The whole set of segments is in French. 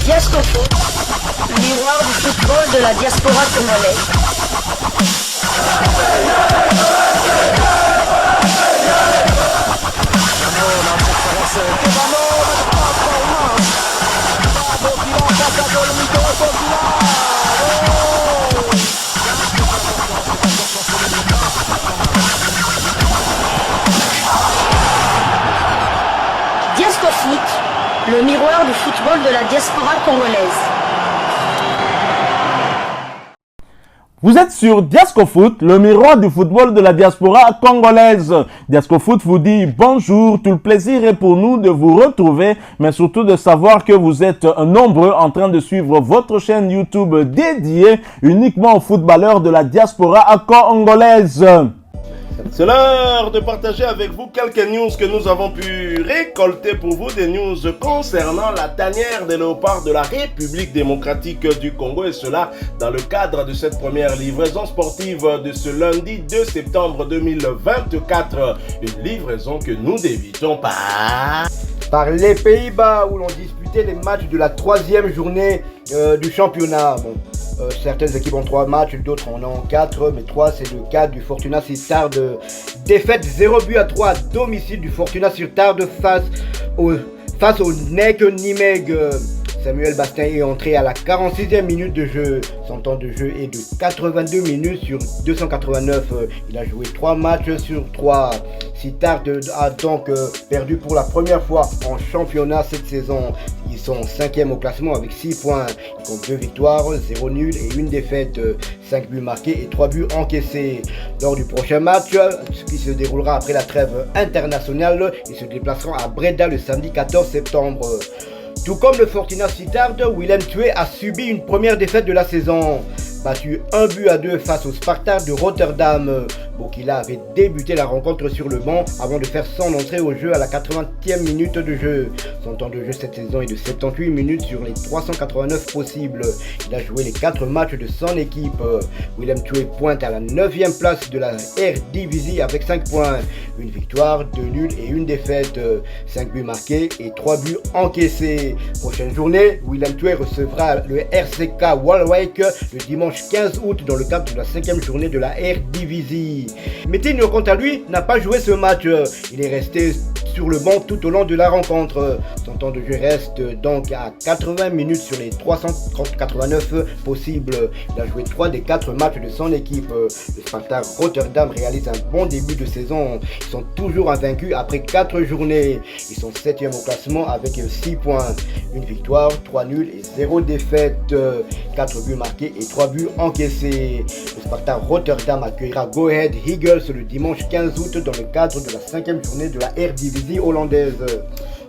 Diasco Foot, miroir du football de la diaspora congolaise. Diasco Foot, le miroir du football de la diaspora congolaise. Vous êtes sur Diasco Foot, le miroir du football de la diaspora congolaise. Diasco Foot vous dit bonjour, tout le plaisir est pour nous de vous retrouver, mais surtout de savoir que vous êtes nombreux en train de suivre votre chaîne YouTube dédiée uniquement aux footballeurs de la diaspora congolaise. C'est l'heure de partager avec vous quelques news que nous avons pu récolter pour vous, des news concernant la tanière des léopards de la République démocratique du Congo, et cela dans le cadre de cette première livraison sportive de ce lundi 2 septembre 2024. Une livraison que nous débutons par les Pays-Bas, où l'on disputait les matchs de la 3e journée du championnat. Bon. Certaines équipes ont 3 matchs, d'autres en ont 4, mais 3 c'est le cas du Fortuna Sittard. Défaite 0-3 à domicile du Fortuna Sittard face au NEC Nimeg. Samuel Bastin est entré à la 46e minute de jeu. Son temps de jeu est de 82 minutes sur 289. Il a joué 3 matchs sur 3. Sittard a donc perdu pour la première fois en championnat cette saison. Ils sont 5e au classement avec 6 points. Ils comptent 2 victoires, 0 nul et 1 défaite. 5 buts marqués et 3 buts encaissés. Lors du prochain match, ce qui se déroulera après la trêve internationale, ils se déplaceront à Breda le samedi 14 septembre. Tout comme le Fortuna Sittard, Willem Tué a subi une première défaite de la saison. Battu 1-2 face au Spartak de Rotterdam. Bokila avait débuté la rencontre sur le banc avant de faire son entrée au jeu à la 80e minute de jeu. Son temps de jeu cette saison est de 78 minutes sur les 389 possibles. Il a joué les 4 matchs de son équipe. Willem Tué pointe à la 9e place de la Eredivisie avec 5 points. Une victoire, 2 nuls et 1 défaite. 5 buts marqués et 3 buts encaissés. Prochaine journée, Willem Tué recevra le RCK Waalwijk le dimanche 15 août dans le cadre de la 5e journée de la Eredivisie. Metinho, quant à lui, n'a pas joué ce match. Il est resté sur le banc tout au long de la rencontre. Son temps de jeu reste donc à 80 minutes sur les 389 possibles. Il a joué 3 des 4 matchs de son équipe. Le Spartak Rotterdam réalise un bon début de saison. Ils sont toujours invaincus après 4 journées. Ils sont 7e au classement avec 6 points. Une victoire, 3 nuls et 0 défaite. 4 buts marqués et 3 buts encaissés. Le Spartak Rotterdam accueillera Go Ahead Eagles le dimanche 15 août dans le cadre de la 5e journée de la Eredivisie hollandaise.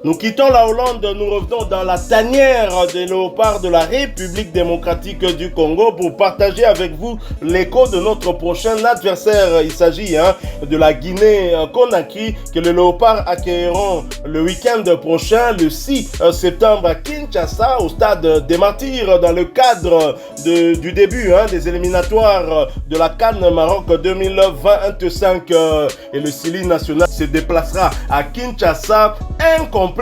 Nous quittons la Hollande, nous revenons dans la tanière des léopards de la République démocratique du Congo pour partager avec vous l'écho de notre prochain adversaire. Il s'agit de la Guinée-Conakry que les léopards accueilleront le week-end prochain, le 6 septembre à Kinshasa, au stade des Martyrs, dans le cadre du début des éliminatoires de la CAN Maroc 2025. Et le Sili national se déplacera à Kinshasa incomplet,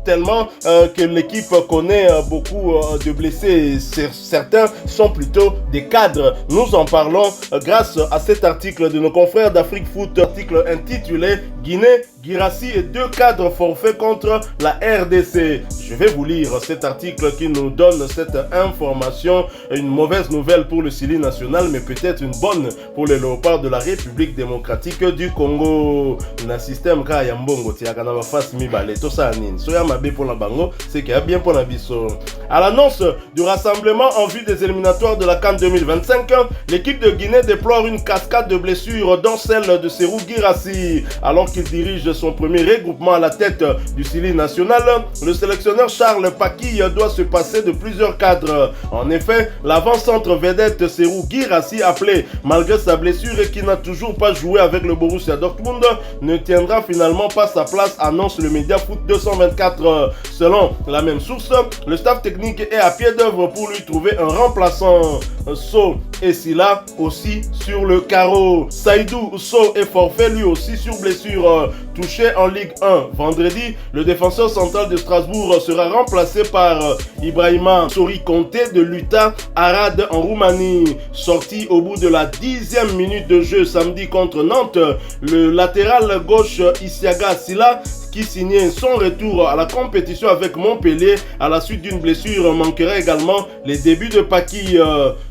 tellement que l'équipe connaît beaucoup de blessés. Certains sont plutôt des cadres. Nous en parlons grâce à cet article de nos confrères d'Afrique Foot, article intitulé Guinée, Guirassy et 2 cadres forfaits contre la RDC. Je vais vous lire cet article qui nous donne cette information. Une mauvaise nouvelle pour le Sili national, mais peut-être une bonne pour les léopards de la République démocratique du Congo. Un système ka yambongo tiaka na face mi balé to ça nini. Soya mabe pour la bango, c'est qu'il y a bien pour la biso. À l'annonce du rassemblement en vue des éliminatoires de la CAN 2025, l'équipe de Guinée déplore une cascade de blessures, dont celle de Serhou Guirassy. Alors qu'il dirige son premier regroupement à la tête du Sili national, le sélectionneur Charles Paki doit se passer de plusieurs cadres. En effet, l'avant-centre vedette Serhou Guirassy, appelé malgré sa blessure et qui n'a toujours pas joué avec le Borussia Dortmund, ne tiendra finalement pas sa place, annonce le Média Foot 224. Selon la même source, le staff technique est à pied d'œuvre pour lui trouver un remplaçant. So et Silla aussi sur le carreau. Saïdou So est forfait lui aussi sur blessure. touché en Ligue 1. Vendredi, le défenseur central de Strasbourg sera remplacé par Ibrahima Sori Conté de l'Utah Arad en Roumanie. Sorti au bout de la 10e minute de jeu samedi contre Nantes, le latéral gauche Isiaga Silla, qui signait son retour à la compétition avec Montpellier à la suite d'une blessure, manquerait également. Les débuts de Paki,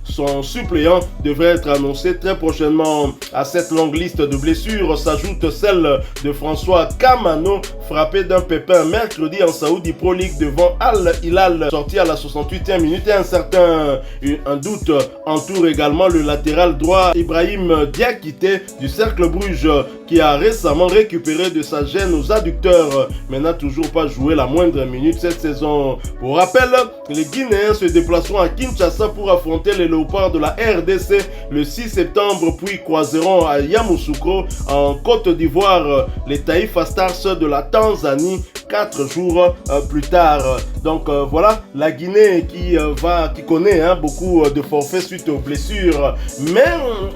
son suppléant, devrait être annoncé très prochainement. À cette longue liste de blessures s'ajoute celle de François Kamano, frappé d'un pépin mercredi en Saoudi Pro League devant Al Hilal, sorti à la 68e minute. Et un doute entoure également le latéral droit Ibrahim Diakité du Cercle Bruges, qui a récemment récupéré de sa gêne aux adducteurs, mais n'a toujours pas joué la moindre minute cette saison. Pour rappel, les Guinéens se déplaceront à Kinshasa pour affronter les Léopards de la RDC le 6 septembre, puis croiseront à Yamoussoukro en Côte d'Ivoire les Taifa Stars de la Tanzanie 4 jours plus tard. Donc voilà, la Guinée qui connaît beaucoup de forfaits suite aux blessures. Mais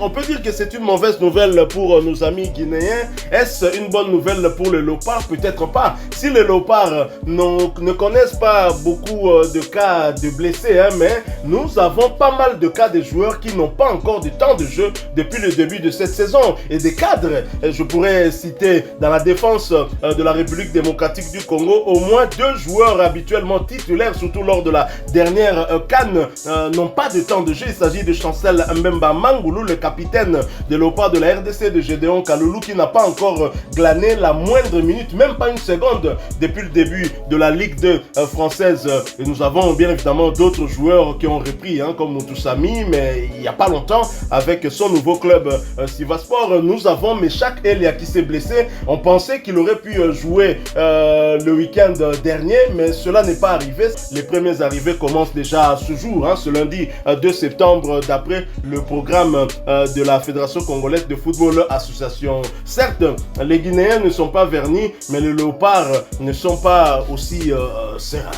on peut dire que c'est une mauvaise nouvelle pour nos amis guinéens. Est-ce une bonne nouvelle pour les Léopards? Peut-être pas. Si les Léopards ne connaissent pas beaucoup de cas de blessés, mais nous avons pas mal de cas de joueurs qui n'ont pas encore de temps de jeu depuis le début de cette saison. Et des cadres, je pourrais citer dans la défense de la République démocratique du Congo, au moins 2 joueurs habituellement titulaires, surtout lors de la dernière CAN, n'ont pas de temps de jeu. Il s'agit de Chancel Mbemba Mangoulou, le capitaine de l'OPA de la RDC, de Gédéon Kaloulou, qui n'a pas encore glané la moindre minute, même pas une seconde, depuis le début de la Ligue 2 française. Et nous avons bien évidemment d'autres joueurs qui ont repris, comme Moutoussami, mais il n'y a pas longtemps, avec son nouveau club Sivaspor. Nous avons Meshak Elia qui s'est blessé. On pensait qu'il aurait pu jouer le week-end dernier, mais cela n'est pas arrivé. Les premiers arrivés commencent déjà ce jour, ce lundi 2 septembre, d'après le programme de la Fédération Congolaise de Football Association. Certes, les Guinéens ne sont pas vernis, mais les Léopards ne sont pas aussi sereins.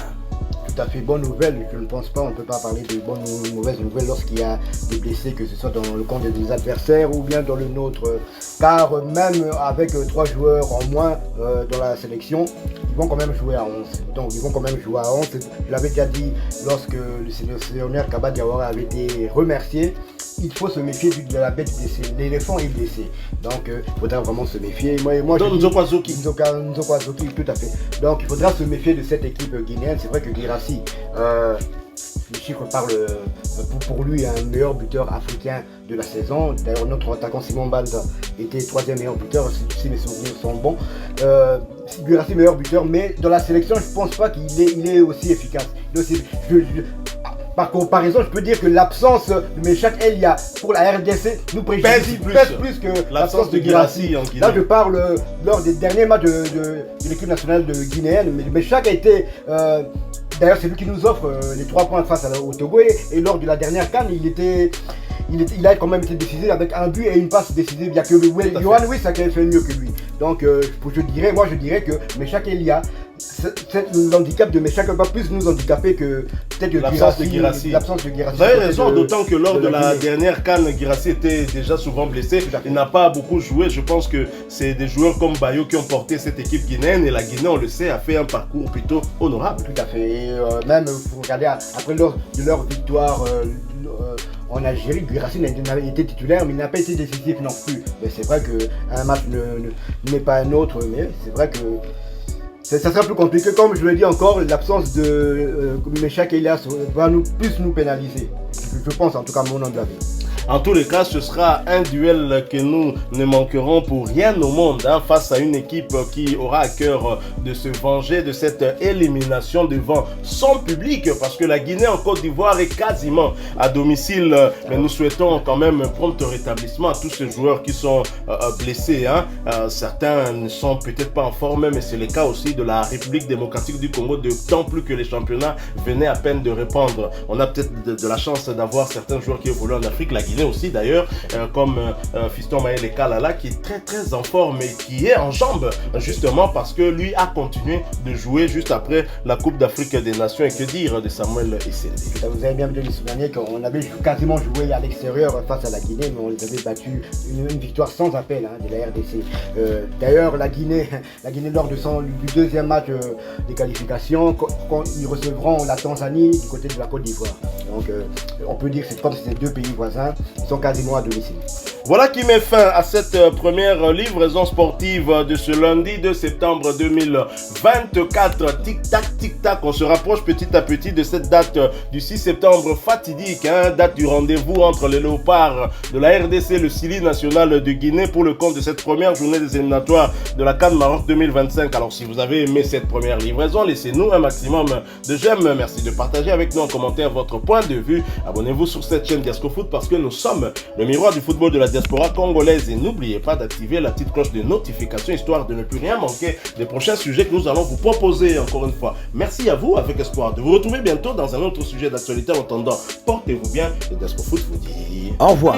Tout à fait, bonne nouvelle. Je ne pense pas, on ne peut pas parler de bonnes ou mauvaises nouvelles lorsqu'il y a des blessés, que ce soit dans le camp des adversaires ou bien dans le nôtre. Car même avec 3 joueurs en moins dans la sélection, ils vont quand même jouer à 11. Donc ils vont quand même jouer à 11. Je l'avais déjà dit lorsque le sélectionneur Kaba Diawara avait été remercié. Il faut se méfier de la bête blessée. L'éléphant est blessé. Donc, il faudra vraiment se méfier. Moi, donc, Nzokwa Zoki, tout à fait. Donc, il faudra se méfier de cette équipe guinéenne. C'est vrai que Guirassy, les chiffres parlent pour lui, un meilleur buteur africain de la saison. D'ailleurs, notre attaquant Simon Balda était 3e meilleur buteur, si mes souvenirs sont bons. Guirassy, meilleur buteur, mais dans la sélection, je ne pense pas qu'il est aussi efficace. Par comparaison, je peux dire que l'absence de Meshak Elia pour la RDC nous préjudicie plus que l'absence de Guirassy. Là, je parle lors des derniers matchs de l'équipe nationale de Guinéenne. Mais Meshak a été... D'ailleurs, c'est lui qui nous offre les 3 points face au Togo. Et lors de la dernière CAN, il a quand même été décisif avec un but et une passe décisive. Il n'y a que Yohan Wissa qui a fait mieux que lui. Donc, je dirais que Meshak Elia, l'handicap de Meshak va plus nous handicaper que peut-être l'absence de Guirassy. Vous avez raison, d'autant que lors de la dernière CAN, Guirassy était déjà souvent blessé. Il n'a pas beaucoup joué. Je pense que c'est des joueurs comme Bayo qui ont porté cette équipe guinéenne. Et la Guinée, on le sait, a fait un parcours plutôt honorable. Tout à fait. Et même, vous regardez, après leur victoire en Algérie, Guirassy n'a été titulaire, mais il n'a pas été décisif non plus. Mais c'est vrai qu'un match n'est pas un autre, mais c'est vrai que ça sera plus compliqué. Comme je le dis encore, l'absence de Meshak Elias va plus nous pénaliser. Je pense, en tout cas, à mon humble avis. En tous les cas, ce sera un duel que nous ne manquerons pour rien au monde face à une équipe qui aura à cœur de se venger de cette élimination devant son public, parce que la Guinée en Côte d'Ivoire est quasiment à domicile. Mais nous souhaitons quand même un prompt rétablissement à tous ces joueurs qui sont blessés. Certains ne sont peut-être pas en forme, mais c'est le cas aussi de la République démocratique du Congo, d'autant plus que les championnats venaient à peine de répandre. On a peut-être de la chance d'avoir certains joueurs qui évoluent en Afrique. La Guinée Guinée aussi d'ailleurs, comme Fiston Maël Kalala, qui est très très en forme et qui est en jambes, justement parce que lui a continué de jouer juste après la Coupe d'Afrique des Nations. Et que dire de Samuel Essendé? Vous avez bien me souvenir qu'on avait quasiment joué à l'extérieur face à la Guinée, mais on les avait battus une victoire sans appel de la RDC. D'ailleurs, la Guinée lors du deuxième match des qualifications, quand ils recevront la Tanzanie du côté de la Côte d'Ivoire. Donc on peut dire que c'est comme si c'était deux pays voisins, ils sont quasiment à domicile. Voilà qui met fin à cette première livraison sportive de ce lundi 2 septembre 2024. Tic-tac, tic-tac, on se rapproche petit à petit de cette date du 6 septembre fatidique, date du rendez-vous entre les léopards de la RDC et le Sili national de Guinée pour le compte de cette première journée des éliminatoires de la CAN Maroc 2025. Alors si vous avez aimé cette première livraison, laissez-nous un maximum de j'aime. Merci de partager avec nous en commentaire votre point de vue. Abonnez-vous sur cette chaîne Diasco Foot parce que nous sommes le miroir du football de la diaspora congolaise et n'oubliez pas d'activer la petite cloche de notification histoire de ne plus rien manquer des prochains sujets que nous allons vous proposer encore une fois. Merci à vous avec espoir de vous retrouver bientôt dans un autre sujet d'actualité. En attendant, portez-vous bien et Diasco Foot vous dit au revoir.